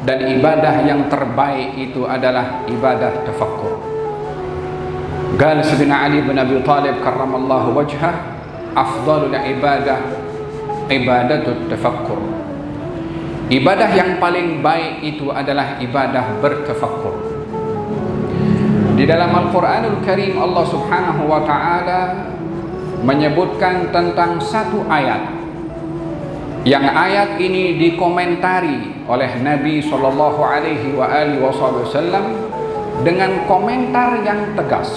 dan ibadah yang terbaik itu adalah ibadah tafakkur. Qala Sayyidina Ali bin Abi Thalib karramallahu wajhah, afdalul ibadah ibadatut tafakkur. Ibadah yang paling baik itu adalah ibadah bertafakkur. Di dalam Al-Quranul Karim Allah Subhanahu wa ta'ala menyebutkan tentang satu ayat, yang ayat ini dikomentari oleh Nabi Sallallahu Alaihi Wasallam dengan komentar yang tegas.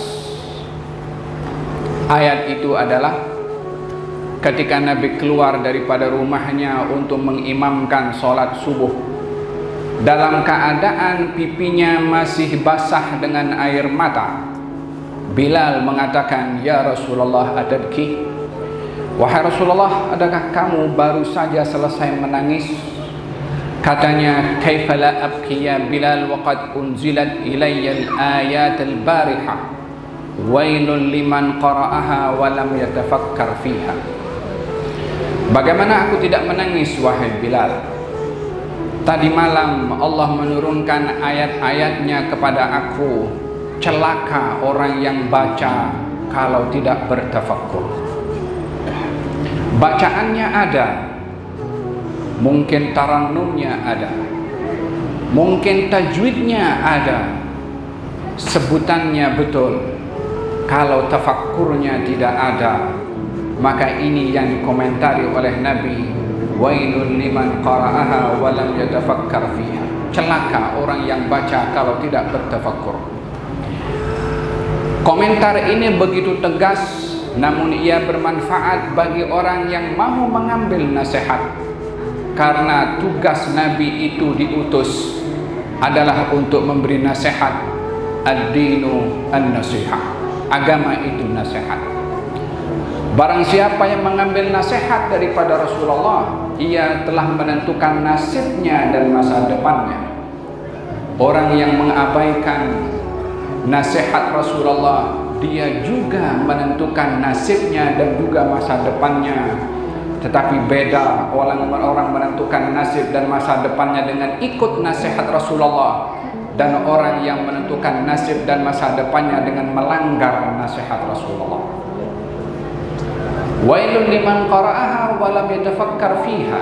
Ayat itu adalah ketika Nabi keluar daripada rumahnya untuk mengimamkan sholat subuh, dalam keadaan pipinya masih basah dengan air mata, Bilal mengatakan, "Ya Rasulullah, atabki?" Wahai Rasulullah, adakah kamu baru saja selesai menangis? Katanya, "Kaifa la abki ya Bilal wa qad unzilat ilayya al-ayat al-barihah wailun liman qara'aha wa lam yatafakkar fiha." Bagaimana aku tidak menangis wahai Bilal? Tadi malam Allah menurunkan ayat-ayatnya kepada aku. Celaka orang yang baca kalau tidak bertafakkur. Bacaannya ada, mungkin tarannumnya ada, mungkin tajwidnya ada, sebutannya betul. Kalau tafakkurnya tidak ada, maka ini yang dikomentari oleh Nabi, wailul liman qara'aha wa lam yatafakkar fiha. Celaka orang yang baca kalau tidak bertafakkur. Komentar ini begitu tegas, namun ia bermanfaat bagi orang yang mau mengambil nasihat, karena tugas Nabi itu diutus adalah untuk memberi nasihat. Ad-dinu an-nasihah, agama itu nasihat. Barang siapa yang mengambil nasihat daripada Rasulullah, ia telah menentukan nasibnya dan masa depannya. Orang yang mengabaikan nasihat Rasulullah, dia juga menentukan nasibnya dan juga masa depannya. Tetapi beda orang menentukan nasib dan masa depannya dengan ikut nasihat Rasulullah, dan orang yang menentukan nasib dan masa depannya dengan melanggar nasihat Rasulullah. Wailun liman qara'aha wa lam yatafakkar fiha.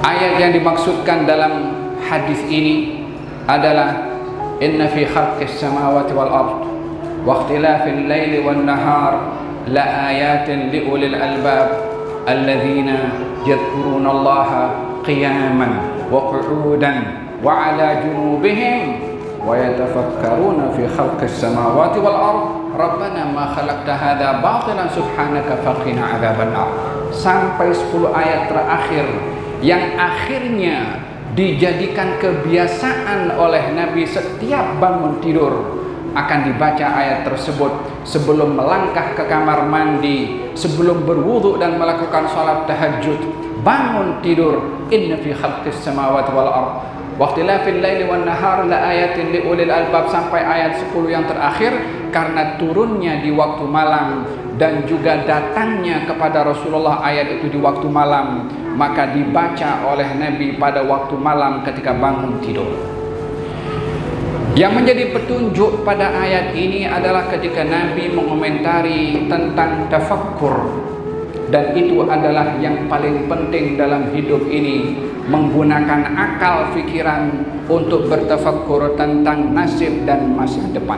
Ayat yang dimaksudkan dalam hadis ini adalah inna fi khalqis samawati wal ard wa ikhtilafil laili wan nahar la ayatin li ulil albab alladzina yadhkuruna Allaha qiyaman wa qu'udan wa 'ala junubihim wa yatafakkaruna fi khalqis samawati wal ard rabbana ma khalaqta hadza batilan subhanaka faqina 'adzabannar. Sampai 10 ayat terakhir yang akhirnya dijadikan kebiasaan oleh Nabi setiap bangun tidur akan dibaca ayat tersebut sebelum melangkah ke kamar mandi, sebelum berwudu dan melakukan salat tahajud, bangun tidur. Inna fi khalqis samawati wal ard wa ikhtilafil laili wan nahar la ayatin li ulil albab, sampai ayat 10 yang terakhir, karena turunnya di waktu malam dan juga datangnya kepada Rasulullah ayat itu di waktu malam, maka dibaca oleh Nabi pada waktu malam ketika bangun tidur. Yang menjadi petunjuk pada ayat ini adalah ketika Nabi mengomentari tentang tafakkur, dan itu adalah yang paling penting dalam hidup ini, menggunakan akal fikiran untuk bertafakkur tentang nasib dan masa depan.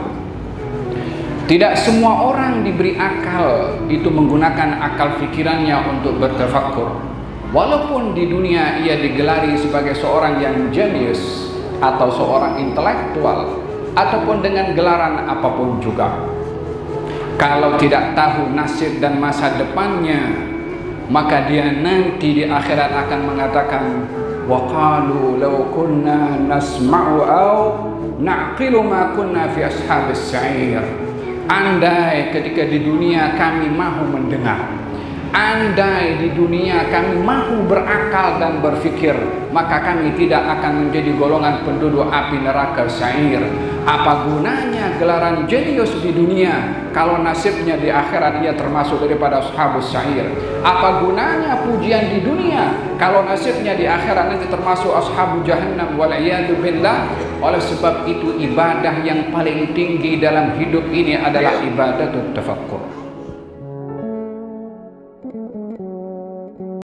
Tidak semua orang diberi akal itu menggunakan akal fikirannya untuk bertafakkur. Walaupun di dunia ia digelari sebagai seorang yang jenius atau seorang intelektual ataupun dengan gelaran apapun juga, kalau tidak tahu nasib dan masa depannya, maka dia nanti di akhirat akan mengatakan, wa qalu law kunna nasma'u aw na'qilu ma kunna fi ashabis sa'ir. Andai ketika di dunia kami mahu mendengar, andai di dunia kami mahu berakal dan berfikir, maka kami tidak akan menjadi golongan penduduk api neraka sa'ir. Apa gunanya gelaran jenius di dunia kalau nasibnya di akhirat ia termasuk daripada ashabus sa'ir? Apa gunanya pujian di dunia kalau nasibnya di akhirat nanti termasuk ashabu jahannam wal'iyadu billah? Oleh sebab itu ibadah yang paling tinggi dalam hidup ini adalah ibadatut tafakkur.